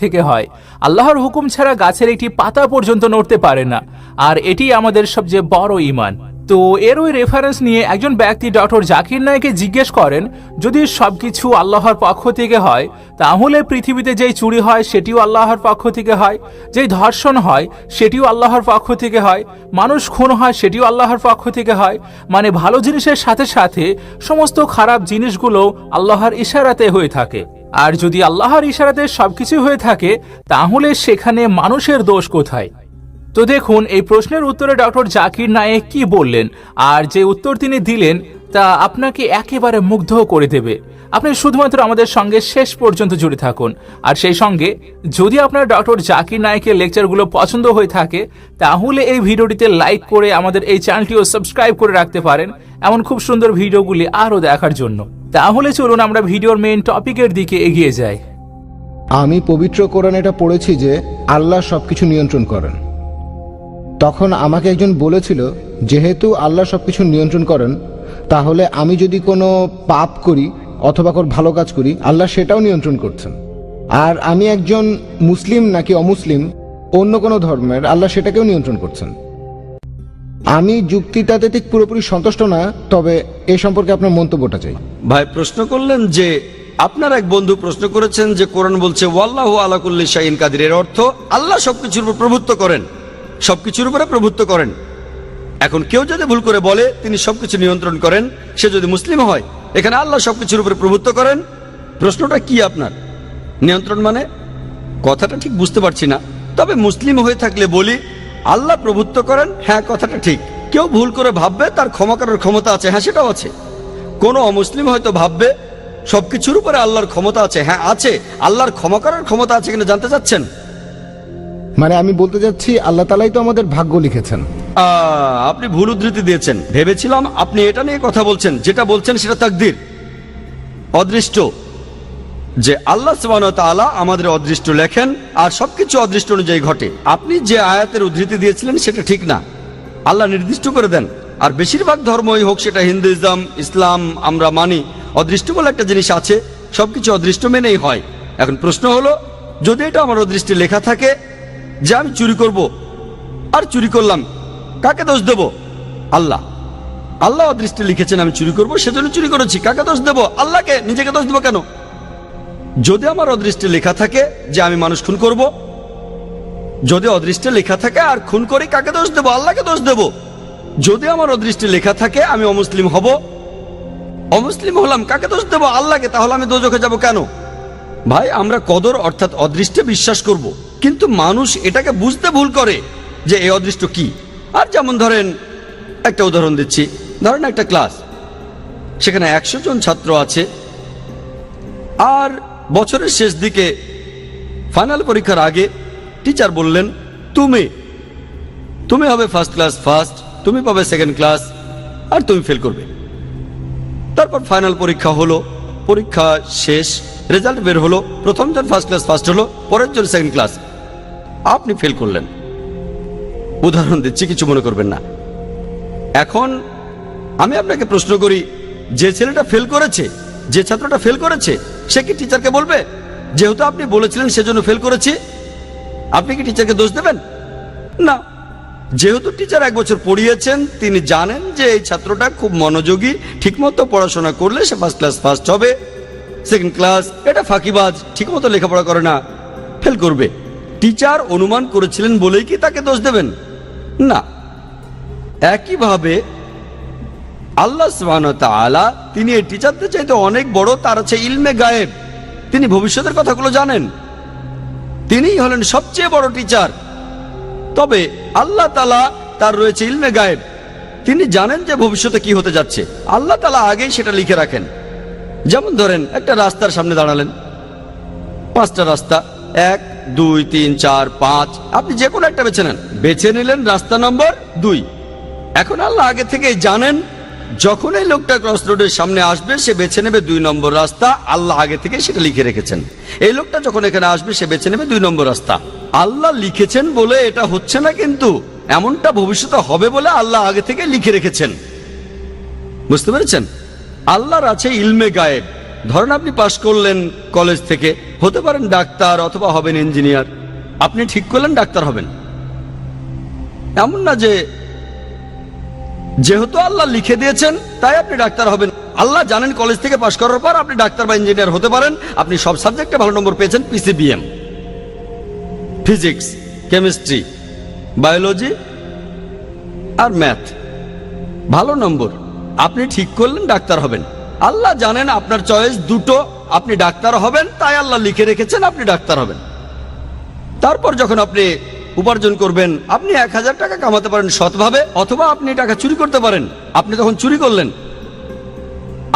থেকে হয়। আল্লাহর হুকুম ছাড়া গাছের একটি পাতা পর্যন্ত নড়তে পারে না, আর এটি আমাদের সবচেয়ে বড় ঈমান। তো এর ওই রেফারেন্স নিয়ে একজন ব্যক্তি ডক্টর জাকির নায়েককে জিজ্ঞেস করেন, যদি সবকিছু আল্লাহর পক্ষ থেকে হয় তাহলে পৃথিবীতে যেই চুরি হয় সেটিও আল্লাহর পক্ষ থেকে হয়, যেই ধর্ষণ হয় সেটিও আল্লাহর পক্ষ থেকে হয়, মানুষ খুন হয় সেটিও আল্লাহর পক্ষ থেকে হয়, মানে ভালো জিনিসের সাথে সাথে সমস্ত খারাপ জিনিসগুলো আল্লাহর ইশারাতে হয়ে থাকে। আর যদি আল্লাহর ইশারাতে সবকিছু হয়ে থাকে তাহলে সেখানে মানুষের দোষ কোথায়? তো দেখুন এই প্রশ্নের উত্তরে ডক্টর জাকির নায়েক কি বললেন, আর যে উত্তর তিনি দিলেন তা আপনাকে একেবারে মুগ্ধ করে দেবে। আপনি শুধুমাত্র আমাদের সঙ্গে শেষ পর্যন্ত জুড়ে থাকুন। আর সেই সঙ্গে যদি আপনার ডক্টর জাকির নায়েকের লেকচারগুলো পছন্দ হয়ে থাকে তাহলে এই ভিডিওটিতে লাইক করে আমাদের এই চ্যানেলটিও সাবস্ক্রাইব করে রাখতে পারেন এমন খুব সুন্দর ভিডিওগুলি আরও দেখার জন্য। তাহলে চলুন আমরা ভিডিওর মেইন টপিকের দিকে এগিয়ে যাই। আমি পবিত্র কোরআনে এটা পড়েছি যে আল্লাহ সবকিছু নিয়ন্ত্রণ করেন। তখন আমাকে একজন বলেছিল, যেহেতু আল্লাহ সবকিছু নিয়ন্ত্রণ করেন তাহলে আমি যদি কোনো পাপ করি অথবা কোনো ভালো কাজ করি আল্লাহ সেটাও নিয়ন্ত্রণ করছেন। আর আমি একজন মুসলিম নাকি অমুসলিম অন্য কোনো ধর্মের, আল্লাহ সেটাকেও নিয়ন্ত্রণ করছেন। আমি যুক্তিটাতে ঠিক পুরোপুরি সন্তুষ্ট না, তবে এ সম্পর্কে আপনার মন্তব্যটা চাই। ভাই প্রশ্ন করলেন যে আপনার এক বন্ধু প্রশ্ন করেছেন যে কোরআন বলছে ওয়াল্লাহু আলা কুল্লি শাইইন কাদির, এর অর্থ আল্লাহ সবকিছুর উপর প্রভুত্ব করেন, সবকিছুর উপরে প্রভুত্ব করেন। এখন কেউ যদি ভুল করে বলে তিনি সবকিছু নিয়ন্ত্রণ করেন, সে যদি মুসলিম হয়, এখানে আল্লাহ সবকিছুর উপরে প্রভুত্ব করেন, প্রশ্নটা কি আপনার? নিয়ন্ত্রণ মানে কথাটা ঠিক বুঝতে পারছি না। তবে মুসলিম হয়ে থাকলে বলি আল্লাহ প্রভুত্ব করেন, হ্যাঁ কথাটা ঠিক। কেউ ভুল করে ভাববে তার ক্ষমা করার ক্ষমতা আছে, হ্যাঁ সেটাও আছে। কোনো অমুসলিম হয়তো ভাববে সবকিছুর উপরে আল্লাহর ক্ষমতা আছে, হ্যাঁ আছে। আল্লাহর ক্ষমা করার ক্ষমতা আছে কিনা জানতে চাচ্ছেন? মানে আমি বলতে চাচ্ছি আল্লাহ তাআলাই তো আমাদের ভাগ্য লিখেছেন। আপনি ভুল উদ্ধৃতি দিয়েছেন। ভেবেছিলাম আপনি এটা নিয়ে কথা বলছেন। যেটা বলছেন সেটা তাকদীর, অদৃষ্ট, যে আল্লাহ সুবহানাহু ওয়া তাআলা আমাদের অদৃষ্ট লেখেন আর সবকিছু অদৃষ্ট অনুযায়ী ঘটে। আপনি যে আয়াতের উদ্ধৃতি দিয়েছিলেন সেটা ঠিক না। আল্লাহ নির্দিষ্ট করে দেন। আর বেশিরভাগ ধর্মই হোক, সেটা হিন্দুইজম, ইসলাম, আমরা মানি অদৃষ্ট বলে একটা জিনিস আছে, সবকিছু অদৃষ্ট মেনেই হয়। এখন প্রশ্ন হলো, যদি এটা আমার অদৃষ্টে লেখা থাকে যে আমি চুরি করব আর চুরি করলাম, কাকে দোষ দেব? আল্লাহ। আল্লাহ অদৃষ্টে লিখেছেন আমি চুরি করব, সেজন্য চুরি করেছি, কাকে দোষ দেব? আল্লাহকে। নিজেকে দোষ দেব কেন? যদি আমার অদৃষ্টে লেখা থাকে যে আমি মানুষ খুন করব, যদি অদৃষ্টে লেখা থাকে আর খুন করি, কাকে দোষ দেব? আল্লাহকে দোষ দেব। যদি আমার অদৃষ্টে লেখা থাকে আমি অমুসলিম হব, অমুসলিম হলাম, কাকে দোষ দেব? আল্লাহকে। তাহলে আমি দোজখে যাব কেন? ভাই আমরা কদর অর্থাৎ অদৃষ্টে বিশ্বাস করব, কিন্তু মানুষ এটাকে বুঝতে ভুল করে যে এই অদৃষ্ট কি। আর যেমন ধরেন, একটা উদাহরণ দিচ্ছি, ধরেন একটা ক্লাস, সেখানে 100 জন ছাত্র আছে, আর বছরের শেষ দিকে ফাইনাল পরীক্ষার আগে টিচার বললেন তুমি হবে ফার্স্ট ক্লাস ফার্স্ট, তুমি পাবে সেকেন্ড ক্লাস, আর তুমি ফেল করবে। তারপর ফাইনাল পরীক্ষা হলো, পরীক্ষা শেষ, রেজাল্ট বের হলো, প্রথম জন ফার্স্ট ক্লাস ফার্স্ট হলো, পরের জন সেকেন্ড ক্লাস, আপনি ফেল করলেন। উদাহরণ দিচ্ছি, কিছু মনে করবেন না। এখন আমি আপনাকে প্রশ্ন করি, যে ছেলেটা ফেল করেছে, যে ছাত্রটা ফেল করেছে, সে কি টিচারকে বলবে যেহেতু আপনি বলেছিলেন সেজন্য ফেল করেছি? আপনি কি টিচারকে দোষ দেবেন? না। যেহেতু টিচার 1 বছর পড়িয়েছেন, তিনি জানেন যে এই ছাত্রটা খুব মনোযোগী, ঠিকমতো পড়াশোনা করলে সে ফার্স্ট ক্লাস ফার্স্ট হবে, সেকেন্ড ক্লাস, এটা ফাঁকিবাজ, ঠিকমতো লেখাপড়া করে না, ফেল করবে। টিচার অনুমান করেছিলেন বলেই কি তাকে দোষ দেবেন? না। একইভাবে আল্লাহ সুবহানাহু ওয়া তাআলা তিনি এই টিচারদের চাইতে অনেক বড়, তার আছে ইলমে গায়েব, তিনি ভবিষ্যতের কথাগুলো জানেন, তিনিই হলেন সবচেয়ে বড় টিচার। তবে আল্লাহ তাআলা তার রয়েছে ইলমে গায়েব, তিনি জানেন যে ভবিষ্যতে কি হতে যাচ্ছে, আল্লাহ তাআলা আগেই সেটা লিখে রাখেন। যেমন ধরেন একটা রাস্তার সামনে দাঁড়ালেন, 5টা রাস্তা, 1 2 3 4 5, আপনি যে কোনো একটা বেছে নেন, বেছে নিলেন রাস্তা নম্বর 2। এখন আল্লাহ আগে থেকেই জানেন যখন এই লোকটা ক্রস রোডের সামনে আসবে সে বেছে নেবে 2 নম্বর রাস্তা, আল্লাহ আগে থেকে সেটা লিখে রেখেছেন। এই লোকটা যখন এখানে আসবে সে বেছে নেবে 2 নম্বর রাস্তা, আল্লাহ লিখেছেন বলে এটা হচ্ছে না, কিন্তু এমনটা ভবিষ্যতে হবে বলে আল্লাহ আগে থেকে লিখে রেখেছেন। বুঝতে পেরেছেন? আল্লাহর আছে ইলমে গায়েব, ধরেন আপনি পাশ করলেন কলেজ থেকে, হতে পারেন ডাক্তার অথবা হবেন ইঞ্জিনিয়ার। আপনি ঠিক করলেন ডাক্তার হবেন, এমন না যে যেহেতু আল্লাহ লিখে দিয়েছেন তাই আপনি ডাক্তার হবেন। আল্লাহ জানেন কলেজ থেকে পাশ করার পর আপনি ডাক্তার বা ইঞ্জিনিয়ার হতে পারেন। আপনি সব সাবজেক্টে ভালো নম্বর পেয়েছেন, পিসিবিএম, ফিজিক্স, কেমিস্ট্রি, বায়োলজি আর ম্যাথ, ভালো নম্বর। আপনি ঠিক করলেন ডাক্তার হবেন। আল্লাহ জানেন আপনার চয়েস দুটো, আপনি ডাক্তার হবেন, তাই আল্লাহ লিখে রেখেছেন আপনি ডাক্তার হবেন। তারপর যখন আপনি উপার্জন করবেন, আপনি 1000 টাকা কামাতে পারেন সৎভাবে, অথবা আপনি টাকা চুরি করতে পারেন। আপনি তখন চুরি করলেন।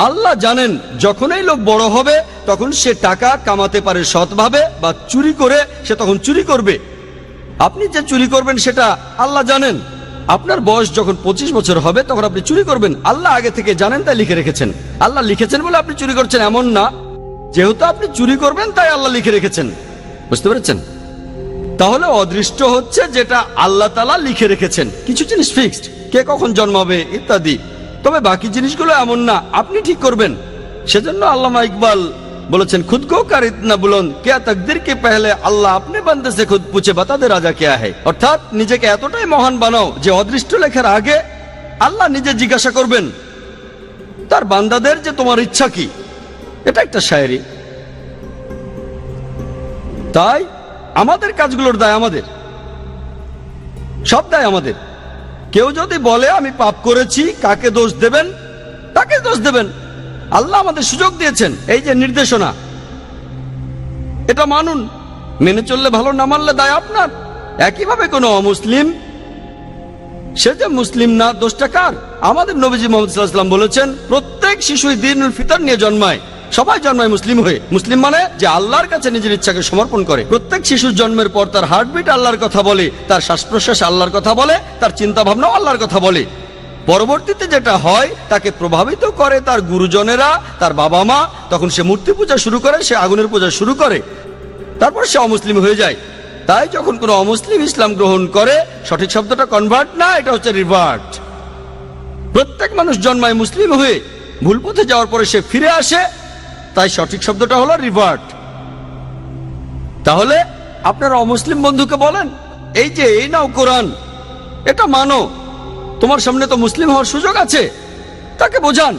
আল্লাহ জানেন যখন এই লোক বড় হবে তখন সে টাকা কামাতে পারে সৎভাবে বা চুরি করে, সে তখন চুরি করবে। আপনি যে চুরি করবেন সেটা আল্লাহ জানেন। আপনার বয়স যখন 25 বছর হবে তখন আপনি চুরি করবেন, আল্লাহ আগে থেকে জানেন তাই লিখে রেখেছেন। আল্লাহ লিখেছেন বলে আপনি চুরি করছেন এমন না, যেহেতু আপনি চুরি করবেন তাই আল্লাহ লিখে রেখেছেন। বুঝতে পেরেছেন? তাহলে অদৃষ্ট হচ্ছে যেটা আল্লাহ তাআলা লিখে রেখেছেন। কিছু জিনিস ফিক্সড, কে কখন জন্মাবে ইত্যাদি, তবে বাকি জিনিসগুলো এমন না, আপনি ঠিক করবেন। সেজন্য আল্লামা ইকবাল বলেছেন, খুদ কো কার ইতনা বুলন্দ কিয়া তকদির কে পহলে আল্লাহ আপনি বান্দে সে খুদ পুছে বাতা দে রাজা কিয়া है। অর্থাৎ নিজেকে এতটাই মহান বানাও যে অদৃষ্ট লেখার আগে আল্লাহ নিজে জিজ্ঞাসা করবেন তার বান্দাদের যে তোমার ইচ্ছা কি। এটা একটা শায়েরি। তাই আমাদের কাজগুলোর দায় আমাদের, সব দায় আমাদের। কেউ যদি বলে আমি পাপ করেছি, কাকে দোষ দেবেন? তাকে দোষ দেবেন। আল্লাহ আমাদের সুযোগ দিয়েছেন, এই যে নির্দেশনা, এটা মানুন, মেনে চললে ভালো, না মানলে দায় আপনার। একইভাবে কোনো অমুসলিম, সে যে মুসলিম না, দোষটা কার? আমাদের নবীজি মুহাম্মদ সাল্লাল্লাহু আলাইহি ওয়াসাল্লাম বলেছেন, প্রত্যেক শিশুই দ্বীনুল ফিতর নিয়ে জন্মায়। সবাই জন্মায় মুসলিম হয়ে। মুসলিম মানে যে আল্লাহর কাছে নিজের ইচ্ছাকে সমর্পণ করে। প্রত্যেক শিশুর জন্মের পর তার হার্টবিট আল্লাহর কথা বলে, তার শ্বাস প্রশ্বাস আল্লাহর কথা বলে, তার চিন্তা ভাবনাও আল্লাহর কথা বলে। পরবর্তীতে যেটা হয় তাকে প্রভাবিত করে তার গুরুজনেরা, তার বাবা মা। তখন সে মূর্তি পূজা শুরু করে, সে আগুনের পূজা শুরু করে, তারপর সে অমুসলিম হয়ে যায়। তাই যখন কোনো অমুসলিম ইসলাম গ্রহণ করে, সঠিক শব্দটা কনভার্ট না, এটা হচ্ছে রিভার্ট। প্রত্যেক মানুষ জন্মায় মুসলিম হয়ে, ভুল পথে যাওয়ার পরে সে ফিরে আসে, তাই সঠিক শব্দটা হলো রিভার্ট। তাহলে আপনারা অমুসলিম বন্ধুকে বলেন, এই যে এই নাও কোরআন, এটা মানো, তোমার সামনে তো মুসলিম হওয়ার সুযোগ আছে, তাকে বোঝান।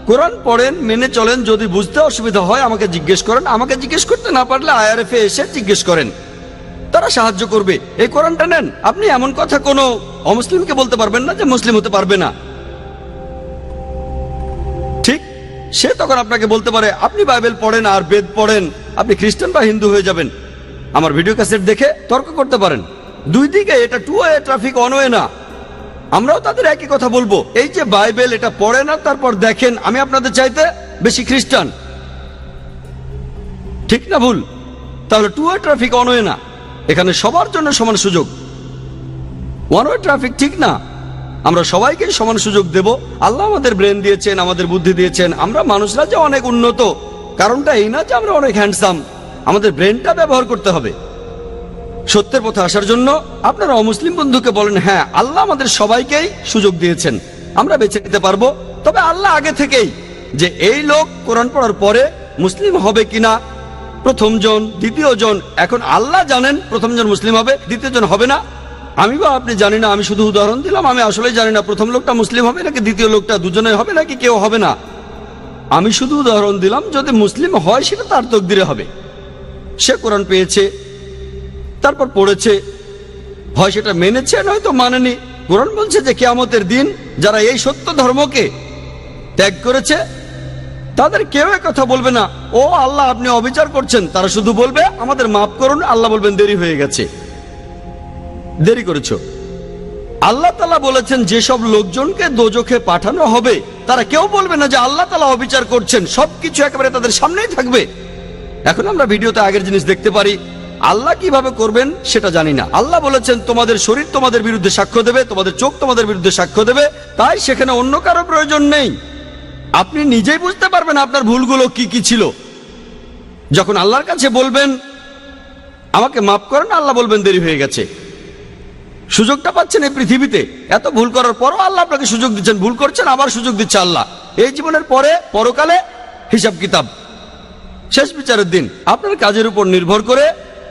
কোরআন পড়েন, মেনে চলেন। যদি বুঝতে অসুবিধা হয় আমাকে জিজ্ঞেস করেন, আমাকে জিজ্ঞেস করতে না পারলে আইআরএফে এসে জিজ্ঞেস করেন, তারা সাহায্য করবে। এই কোরআনটা নেন। আপনি এমন কথা কোনো অমুসলিমকে বলতে পারবেন না যে মুসলিম হতে পারবে না, ঠিক? সে তখন আপনাকে বলতে পারে, আপনি বাইবেল পড়েন আর বেদ পড়েন, আপনি খ্রিস্টান বা হিন্দু হয়ে যাবেন। আমার ভিডিও ক্যাসেট দেখে তর্ক করতে পারেন। দুই দিকে, এটা two way traffic, one way না। আমরাও তাদের একই কথা বলবো, এই যে বাইবেল এটা পড়ে না, তারপর দেখেন আমি আপনাদের চাইতে বেশি খ্রিস্টান, ঠিক না ভুল? তাহলে two way traffic, one way না। এখানে সবার জন্য সমান সুযোগ। ওয়ান ওয়ে ট্রাফিক ঠিক না। আমরা সবাইকে সমান সুযোগ দেব। আল্লাহ আমাদের ব্রেন দিয়েছেন, আমাদের বুদ্ধি দিয়েছেন। আমরা মানুষরা যে অনেক উন্নত, কারণটা এই না যে আমরা অনেক হ্যান্ডসাম, আমাদের ব্রেনটা ব্যবহার করতে হবে সত্যের পথে আসার জন্য। আপনারা অমুসলিম বন্ধুকে বলেন, হ্যাঁ আল্লাহ আমাদের সবাইকেই সুযোগ দিয়েছেন, আমরা বেছে নিতে পারবো। তবে আল্লাহ আগে থেকেই যে এই লোক কোরআন পড়ার পরে মুসলিম হবে কিনা, প্রথম জন, দ্বিতীয় জন, এখন আল্লাহ জানেন প্রথম জন মুসলিম হবে, দ্বিতীয় জন হবে না। আমি বা আপনি জানি না, আমি শুধু উদাহরণ দিলাম। আমি আসলে জানি না প্রথম লোকটা মুসলিম হবে নাকি দ্বিতীয় লোকটা, দুজনে হবে নাকি কেউ হবে না। আমি শুধু উদাহরণ দিলাম, যদি মুসলিম হয় সেটা তার তকদিরে হবে। সে কোরআন পেয়েছে, তারপর পড়েছে, হয় সেটা মেনেছে নয়তো মানেনি। কোরআন বলছে যে কিয়ামতের দিন যারা এই সত্য ধর্মকে ত্যাগ করেছে তাদের কেউ কথা বলবে না, ও আল্লাহ আপনি অবিচার করছেন। তারা শুধু বলবে আমাদের মাফ করুন। আল্লাহ বলবেন দেরি হয়ে গেছে, দেরি করেছো। আল্লাহ তাআলা বলেছেন যেসব লোকজনকে দোজখে পাঠানো হবে তারা কেউ বলবে না যে আল্লাহ তাআলা অবিচার করছেন, সবকিছু একেবারে তাদের সামনেই থাকবে। এখন আমরা ভিডিওতে আগের জিনিস দেখতে পারি, আল্লাহ কিভাবে করবেন সেটা জানি না। আল্লাহ বলেছেন তোমাদের শরীর তোমাদের বিরুদ্ধে সাক্ষ্য দেবে, তোমাদের চোখ তোমাদের বিরুদ্ধে সাক্ষ্য দেবে। তাই সেখানে অন্য কারো প্রয়োজন নেই। আপনি নিজেই বুঝতে পারবেন আপনার ভুলগুলো কি কি ছিল। যখন আল্লাহর কাছে বলবেন আমাকে মাফ করেন, আল্লাহ বলবেন দেরি হয়ে গেছে। সুযোগটা পাচ্ছেন এই পৃথিবীতে, এত ভুল করার পরও আল্লাহ আপনাকে সুযোগ দিচ্ছেন। ভুল করছেন, আবার সুযোগ দিচ্ছে আল্লাহ। এই জীবনের পরে পরকালে হিসাব কিতাব। শেষ বিচারের দিন আপনার কাজের উপর নির্ভর করে